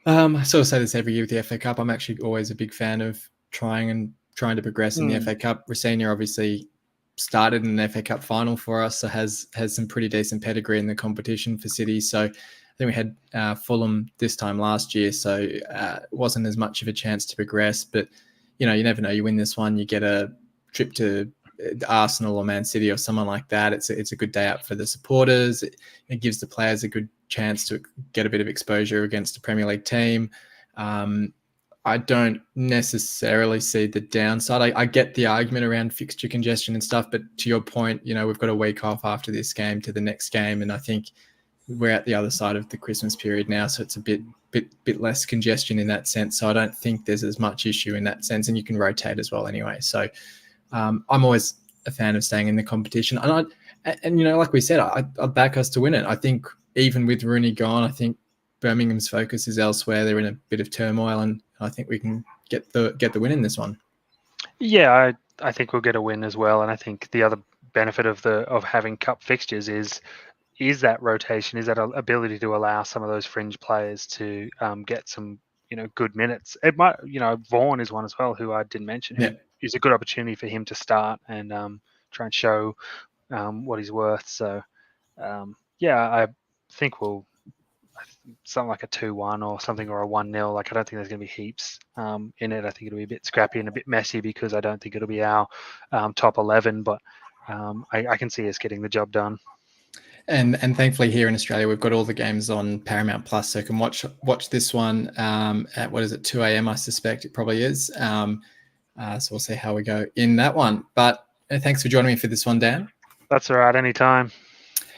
I sort of say this every year with the FA Cup. I'm actually always a big fan of trying to progress in the FA Cup. Rosenia obviously started in an FA Cup final for us, so has some pretty decent pedigree in the competition for City. So I think we had Fulham this time last year, so it wasn't as much of a chance to progress. But you never know. You win this one, you get a trip to Arsenal or Man City or someone like that. It's a good day out for the supporters. It gives the players a good chance to get a bit of exposure against a Premier League team. I don't necessarily see the downside. I get the argument around fixture congestion and stuff, but to your point, we've got a week off after this game to the next game, and I think we're at the other side of the Christmas period now, so it's a bit less congestion in that sense. So I don't think there's as much issue in that sense, and you can rotate as well anyway. So I'm always a fan of staying in the competition, and like we said, I'd back us to win it. I think even with Rooney gone, I think Birmingham's focus is elsewhere. They're in a bit of turmoil, and I think we can get the win in this one. Yeah, I think we'll get a win as well, and I think the other benefit of having cup fixtures is that rotation, is that ability to allow some of those fringe players to get some good minutes. It might, Vaughan is one as well, who I didn't mention, is a good opportunity for him to start and try and show what he's worth. So I think something like a 2-1 or something, or a 1-0. Like, I don't think there's going to be heaps in it. I think it'll be a bit scrappy and a bit messy because I don't think it'll be our top 11, but I can see us getting the job done. And thankfully here in Australia, we've got all the games on Paramount Plus, so you can watch this one at, what is it, 2 a.m. I suspect it probably is. So we'll see how we go in that one. But thanks for joining me for this one, Dan. That's all right, anytime.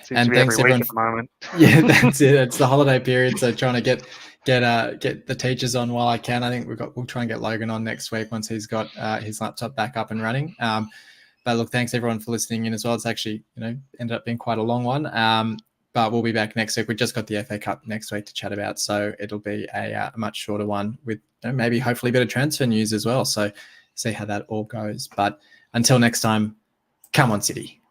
Seems and to be thanks every everyone week at the moment. Yeah, that's it. It's the holiday period, so trying to get the teachers on while I can. I think we'll try and get Logan on next week once he's got his laptop back up and running. But look, thanks everyone for listening in as well. It's actually, ended up being quite a long one. But we'll be back next week. We just got the FA Cup next week to chat about, so it'll be a much shorter one with maybe hopefully a bit of transfer news as well. So see how that all goes. But until next time, come on City.